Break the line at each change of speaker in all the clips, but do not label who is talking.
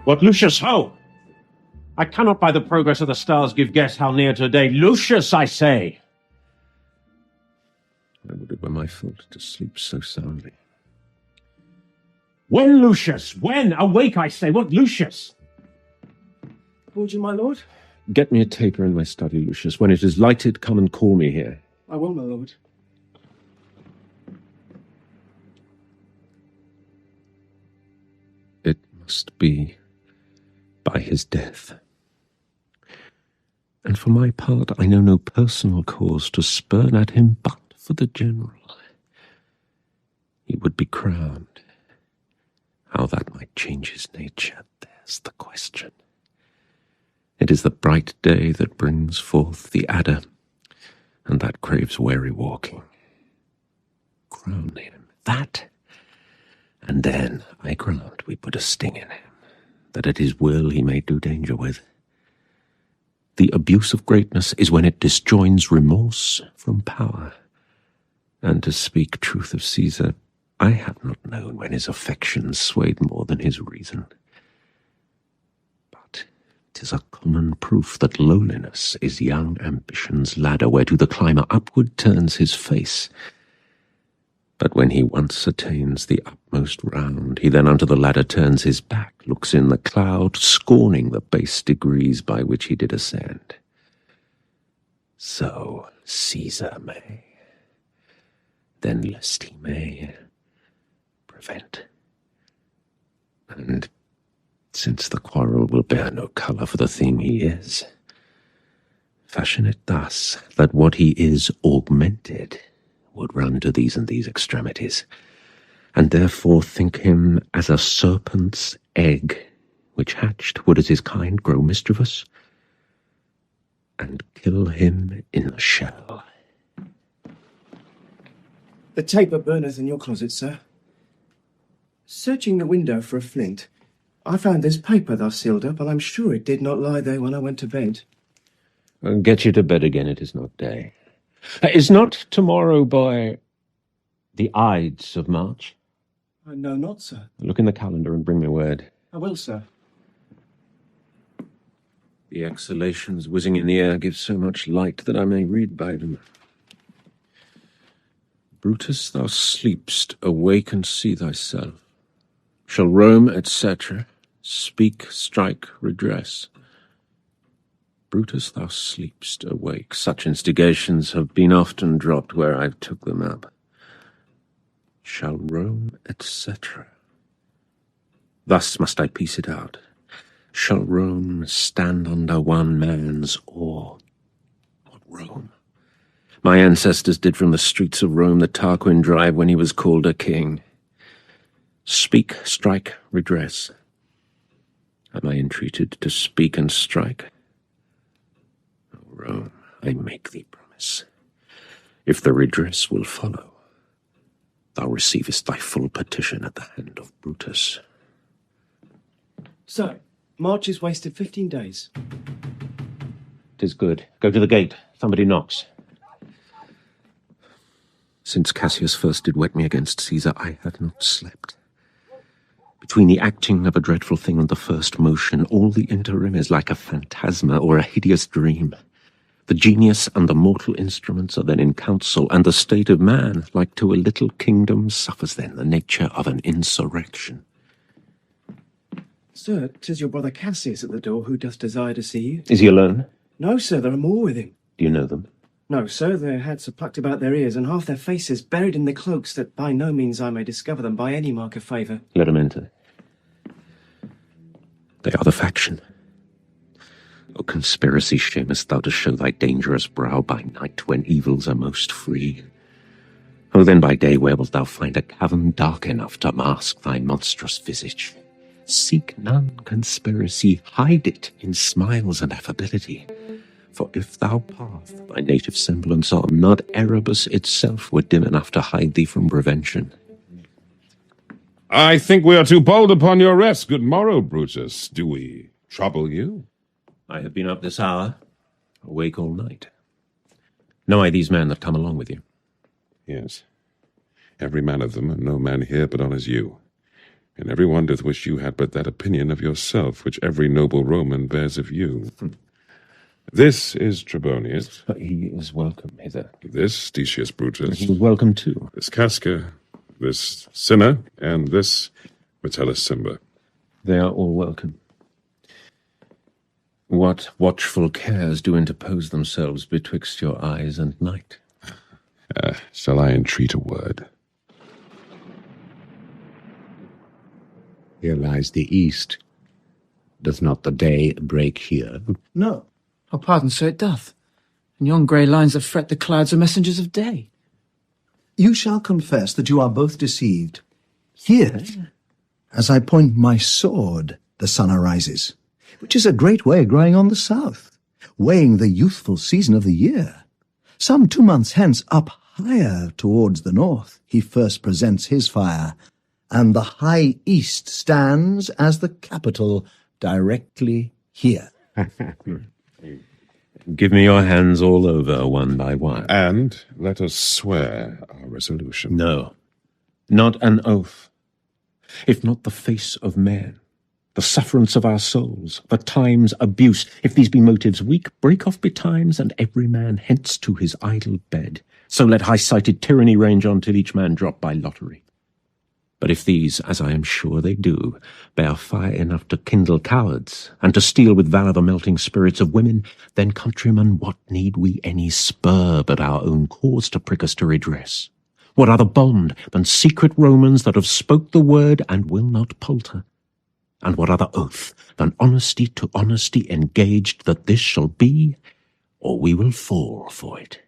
What, Lucius, ho! I cannot by the progress of the stars give guess how near to day. Lucius, I say!
I would it were my fault to sleep so soundly.
When, Lucius? When? Awake, I say. What, Lucius?
Called you, my lord?
Get me a taper in my study, Lucius. When it is lighted, come and call me here.
I will, my lord.
It must be by his death. And for my part, I know no personal cause to spurn at him but for the general. He would be crowned. How that might change his nature, there's the question. It is the bright day that brings forth the adder, and that craves wary walking. Crown him, that, and then, I grant, we put a sting in him, that at his will he may do danger with. The abuse of greatness is when it disjoins remorse from power. And to speak truth of Caesar, I have not known when his affections swayed more than his reason. But 'tis a common proof that lowliness is young ambition's ladder, whereto the climber upward turns his face. But when he once attains the utmost round, he then unto the ladder turns his back, looks in the cloud, scorning the base degrees by which he did ascend. So Caesar may, then lest he may prevent. And since the quarrel will bear no colour for the thing he is, fashion it thus, that what he is augmented would run to these and these extremities, and therefore think him as a serpent's egg, which hatched would as his kind grow mischievous, and kill him in the shell.
The taper burner's in your closet, sir. Searching the window for a flint, I found this paper thus sealed up, and I'm sure it did not lie there when I went to bed.
Get you to bed again, it is not day. Is not tomorrow, boy, the Ides of March?
I know not, sir.
Look in the calendar and bring me word.
I will, sir.
The exhalations whizzing in the air give so much light that I may read by them. Brutus, thou sleepst, awake and see thyself. Shall Rome, etc., speak, strike, redress? Brutus, thou sleepst, awake. Such instigations have been often dropped where I've took them up. Shall Rome, etc. Thus must I piece it out. Shall Rome stand under one man's awe? What Rome? My ancestors did from the streets of Rome the Tarquin drive when he was called a king. Speak, strike, redress. Am I entreated to speak and strike? O Rome, I make thee promise. If the redress will follow, thou receivest thy full petition at the hand of Brutus.
Sir, March is wasted 15 days.
'Tis good. Go to the gate. Somebody knocks.
Since Cassius first did wet me against Caesar, I had not slept. Between the acting of a dreadful thing and the first motion, all the interim is like a phantasma or a hideous dream. The genius and the mortal instruments are then in council, and the state of man, like to a little kingdom, suffers then the nature of an insurrection.
Sir, 'tis your brother Cassius at the door, who doth desire to see you.
Is he alone?
No, sir, there are more with him.
Do you know them?
No, sir, their hats are plucked about their ears, and half their faces buried in their cloaks, that by no means I may discover them by any mark of favour.
Let him enter.
They are the faction. O conspiracy, shamest thou to show thy dangerous brow by night, when evils are most free? O then by day where wilt thou find a cavern dark enough to mask thy monstrous visage? Seek none conspiracy, hide it in smiles and affability. For if thou path thy native semblance on, not Erebus itself were dim enough to hide thee from prevention.
I think we are too bold upon your rest. Good morrow, Brutus. Do we trouble you?
I have been up this hour, awake all night. Know I these men that come along with you?
Yes. Every man of them, and no man here but honors you. and everyone doth wish you had but that opinion of yourself which every noble Roman bears of you. This is Trebonius.
He is welcome hither.
This Decius Brutus.
He is welcome too.
This Casca, this Cinna, and this Metellus Cimber.
They are all welcome. What watchful cares do interpose themselves betwixt your eyes and night?
Shall I entreat a word?
Here lies the east. Doth not the day break here?
No.
Oh, pardon, sir, it doth. And yon grey lines that fret the clouds are messengers of day.
You shall confess that you are both deceived. Here, as I point my sword, the sun arises, which is a great way growing on the south, weighing the youthful season of the year. Some 2 months hence, up higher towards the north, he first presents his fire, and the high east stands as the capital directly here.
Give me your hands all over, one by one.
And let us swear our resolution.
No, not an oath. If not the face of man, the sufferance of our souls, the time's abuse, if these be motives weak, break off betimes, and every man hence to his idle bed. So let high-sighted tyranny range on till each man drop by lottery. But if these, as I am sure they do, bear fire enough to kindle cowards, and to steal with valour the melting spirits of women, then, countrymen, what need we any spur but our own cause to prick us to redress? What other bond than secret Romans that have spoke the word and will not palter? And what other oath than honesty to honesty engaged that this shall be, or we will fall for it?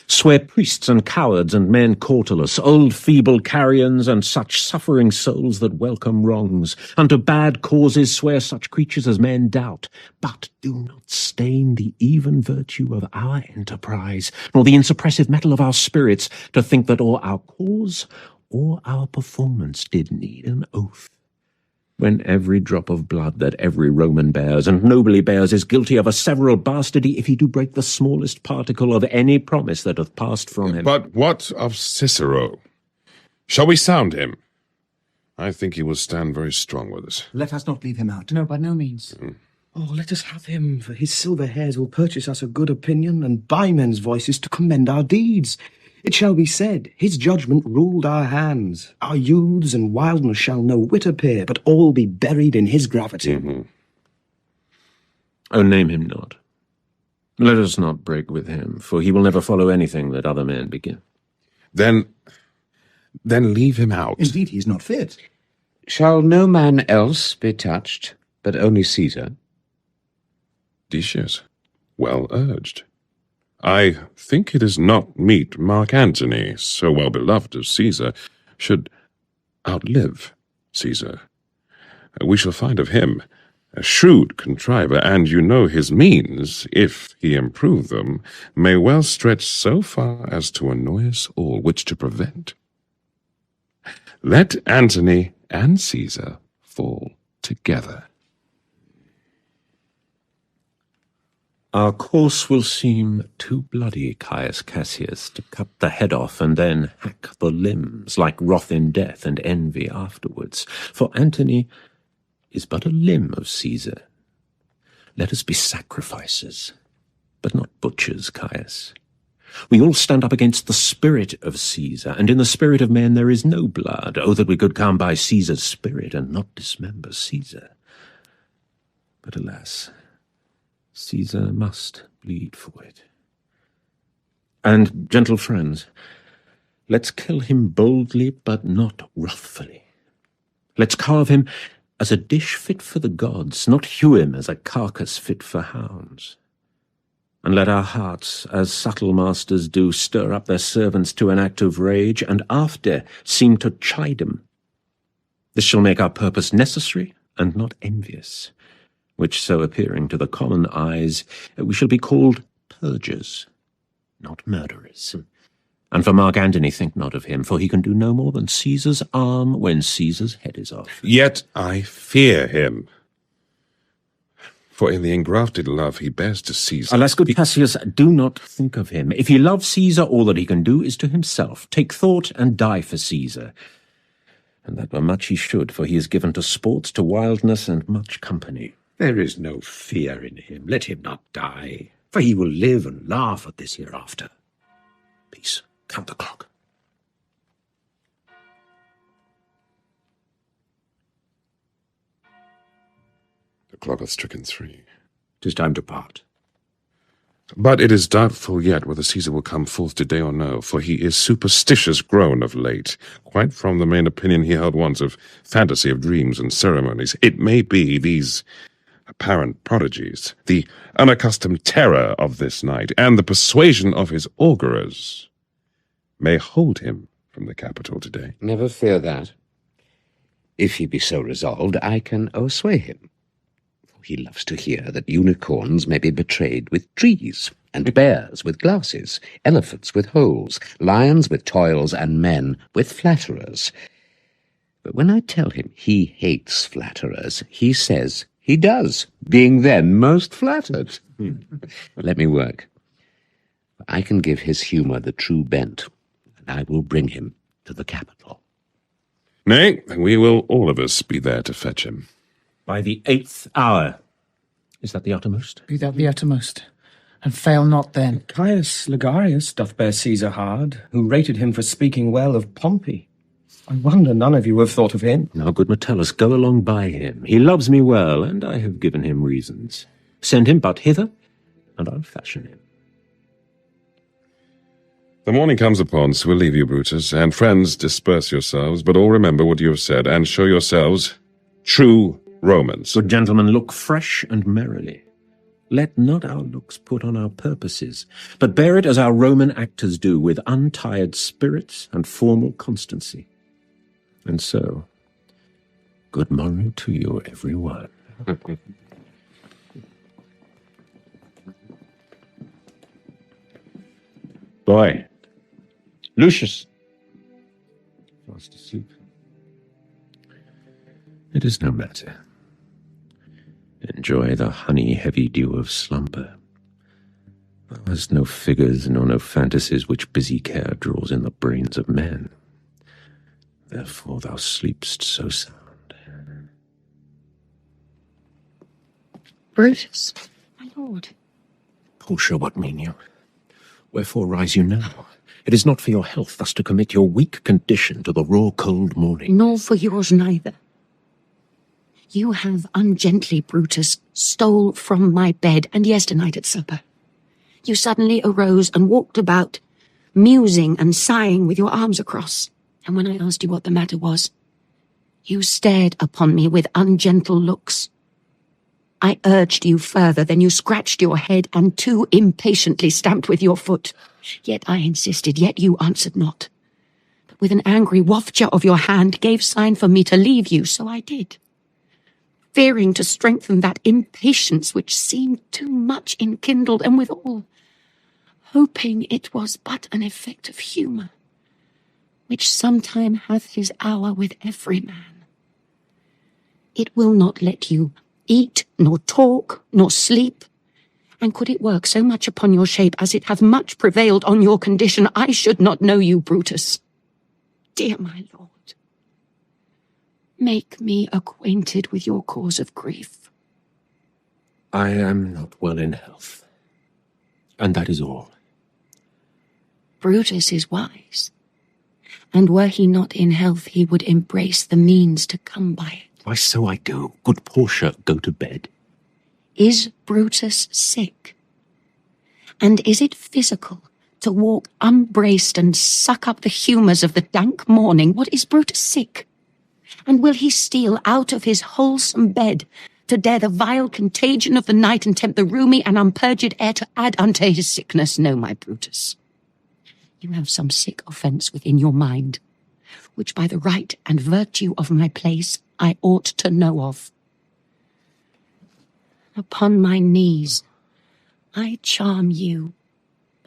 Swear priests and cowards and men cautelous, old feeble carrions and such suffering souls that welcome wrongs. Unto bad causes swear such creatures as men doubt, but do not stain the even virtue of our enterprise, nor the insuppressive metal of our spirits, to think that or our cause or our performance did need an oath. When every drop of blood that every Roman bears, and nobly bears, is guilty of a several bastardy, if he do break the smallest particle of any promise that hath passed from him.
But what of Cicero? Shall we sound him? I think he will stand very strong with us.
Let us not leave him out.
No, by no means.
Oh, let us have him, for his silver hairs will purchase us a good opinion, and by men's voices to commend our deeds. It shall be said, his judgment ruled our hands. Our youths and wildness shall no whit appear, but all be buried in his gravity.
Oh, name him not. Let us not break with him, for he will never follow anything that other men begin.
Then leave him out.
Indeed, he is not fit.
Shall no man else be touched, but only Caesar?
Decius, well urged. I think it is not meet Mark Antony, so well beloved of Caesar, should outlive Caesar. We shall find of him a shrewd contriver, and you know his means, if he improve them, may well stretch so far as to annoy us all, which to prevent. Let Antony and Caesar fall together.
Our course will seem too bloody, Caius Cassius, to cut the head off and then hack the limbs, like wrath in death and envy afterwards. For Antony is but a limb of Caesar. Let us be sacrificers, but not butchers, Caius. We all stand up against the spirit of Caesar, and in the spirit of men there is no blood. Oh, that we could come by Caesar's spirit and not dismember Caesar. But alas, Caesar must bleed for it. And, gentle friends, let's kill him boldly, but not wrathfully. Let's carve him as a dish fit for the gods, not hew him as a carcass fit for hounds. And let our hearts, as subtle masters do, stir up their servants to an act of rage, and after seem to chide them. This shall make our purpose necessary and not envious, which so appearing to the common eyes, we shall be called purgers, not murderers. And for Mark Antony, think not of him, for he can do no more than Caesar's arm when Caesar's head is off.
Yet I fear him, for in the engrafted love he bears to Caesar.
Alas, good Cassius, do not think of him. If he loves Caesar, all that he can do is to himself. Take thought and die for Caesar. and that were much he should, for he is given to sports, to wildness, and much company.
There is no fear in him. Let him not die, for he will live and laugh at this hereafter.
Peace. Count the clock.
The clock hath stricken 3.
'Tis time to part.
But it is doubtful yet whether Caesar will come forth today or no, for he is superstitious grown of late, quite from the main opinion he held once of fantasy of dreams and ceremonies. It may be these apparent prodigies, the unaccustomed terror of this night, and the persuasion of his augurers may hold him from the capital today.
Never fear that. If he be so resolved, I can o'ersway him. For he loves to hear that unicorns may be betrayed with trees, and bears with glasses, elephants with holes, lions with toils, and men with flatterers. But when I tell him he hates flatterers, he says he does, being then most flattered. Let me work. I can give his humour the true bent, and I will bring him to the capital.
Nay, we will all of us be there to fetch him.
By the 8th hour.
Is that the uttermost?
Be that the uttermost, and fail not then.
Caius Ligarius doth bear Caesar hard, who rated him for speaking well of Pompey. I wonder none of you have thought of him.
Now, good Metellus, go along by him. He loves me well, and I have given him reasons. Send him but hither, and I'll fashion him.
The morning comes upon, so we'll leave you, Brutus, and friends, disperse yourselves, but all remember what you have said, and show yourselves true Romans.
Good gentlemen, look fresh and merrily. Let not our looks put on our purposes, but bear it as our Roman actors do, with untired spirits and formal constancy. And so, good morrow to you, every one.
Boy. Lucius.
Fast asleep. It is no matter. Enjoy the honey-heavy dew of slumber. Thou hast no figures nor no fantasies which busy care draws in the brains of men. Therefore thou sleepst so sound.
Brutus, my lord.
Portia, what mean you? Wherefore rise you now? It is not for your health thus to commit your weak condition to the raw cold morning.
Nor for yours neither. You have ungently, Brutus, stole from my bed, and yesternight at supper. You suddenly arose and walked about, musing and sighing with your arms across. And when I asked you what the matter was, you stared upon me with ungentle looks. I urged you further, then you scratched your head and too impatiently stamped with your foot. Yet I insisted, yet you answered not. But with an angry wafture of your hand gave sign for me to leave you, so I did. Fearing to strengthen that impatience which seemed too much enkindled, and withal, hoping it was but an effect of humour, which sometime hath his hour with every man. It will not let you eat, nor talk, nor sleep, and could it work so much upon your shape as it hath much prevailed on your condition, I should not know you, Brutus. Dear my lord, make me acquainted with your cause of grief.
I am not well in health, and that is all.
Brutus is wise, and were he not in health, he would embrace the means to come by it.
Why, so I do. Good Portia, go to bed.
Is Brutus sick? And is it physical to walk unbraced and suck up the humours of the dank morning? What, is Brutus sick? And will he steal out of his wholesome bed to dare the vile contagion of the night and tempt the rheumy and unpurged air to add unto his sickness? No, my Brutus. You have some sick offence within your mind, which by the right and virtue of my place I ought to know of. Upon my knees, I charm you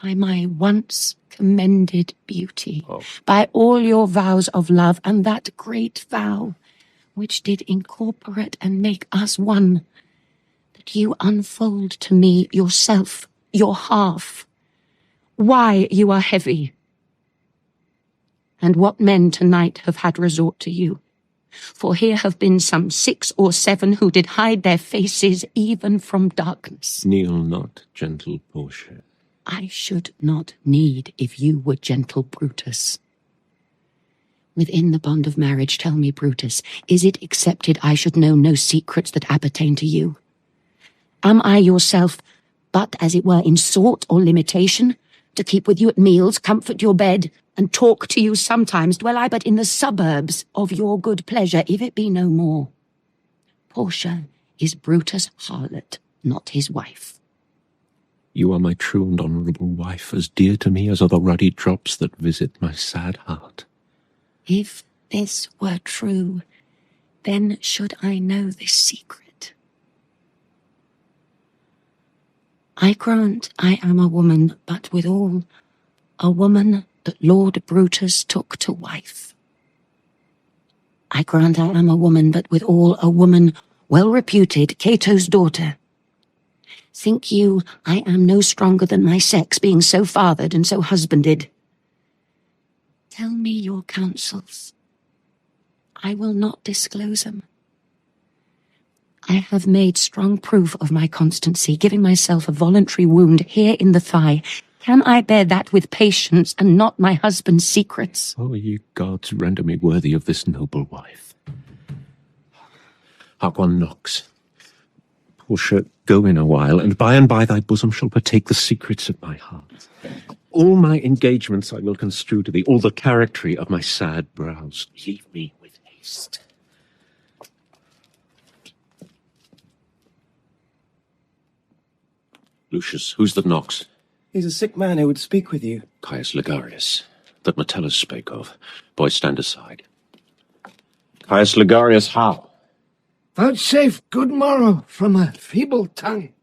by my once commended beauty, by all your vows of love, and that great vow which did incorporate and make us one, that you unfold to me yourself, your half, why you are heavy, and what men tonight have had resort to you. For here have been some 6 or 7 who did hide their faces even from darkness.
Kneel not, gentle Portia.
I should not need if you were gentle, Brutus. Within the bond of marriage, tell me, Brutus, is it accepted I should know no secrets that appertain to you? Am I yourself but, as it were, in sort or limitation, to keep with you at meals, comfort your bed, and talk to you sometimes? Dwell I but in the suburbs of your good pleasure, if it be no more? Portia is Brutus' harlot, not his wife.
You are my true and honourable wife, as dear to me as are the ruddy drops that visit my sad heart.
If this were true, then should I know this secret. I grant I am a woman, but withal a woman that Lord Brutus took to wife. I grant I am a woman, but withal a woman well reputed, Cato's daughter. Think you I am no stronger than my sex, being so fathered and so husbanded? Tell me your counsels. I will not disclose them. I have made strong proof of my constancy, giving myself a voluntary wound here in the thigh. Can I bear that with patience and not my husband's secrets?
Oh, ye gods, render me worthy of this noble wife. Hark, one knocks. Portia, go in a while, and by thy bosom shall partake the secrets of my heart. All my engagements I will construe to thee, all the charactery of my sad brows. Leave me with haste. Lucius, who's that knocks?
He's a sick man who would speak with you.
Caius Ligarius, that Metellus spake of. Boys, stand aside. Caius Ligarius, how?
Vouchsafe good morrow from a feeble tongue.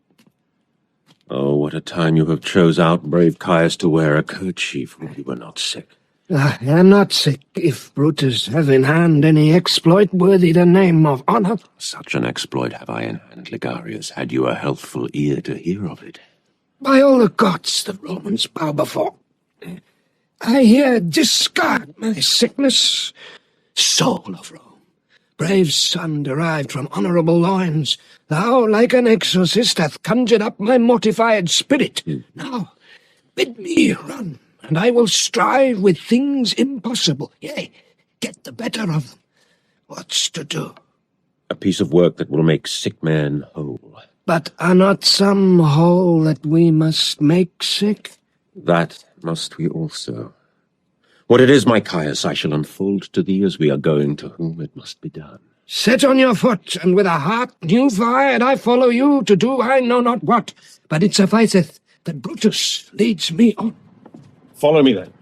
Oh, what a time you have chose out, brave Caius, to wear a kerchief when you were not sick.
I am not sick, if Brutus have in hand any exploit worthy the name of honour.
Such an exploit have I in hand, Ligarius, had you a healthful ear to hear of it.
By all the gods the Romans bow before, I here discard my sickness. Soul of Rome, brave son derived from honourable loins, thou, like an exorcist, hath conjured up my mortified spirit. Now, bid me run, and I will strive with things impossible, yea, get the better of them. What's to do?
A piece of work that will make sick men whole.
But are not some whole that we must make sick?
That must we also. What it is, my Caius, I shall unfold to thee as we are going to whom it must be done.
Set on your foot, and with a heart new fired I follow you to do I know not what. But it sufficeth that Brutus leads me on.
Follow me then.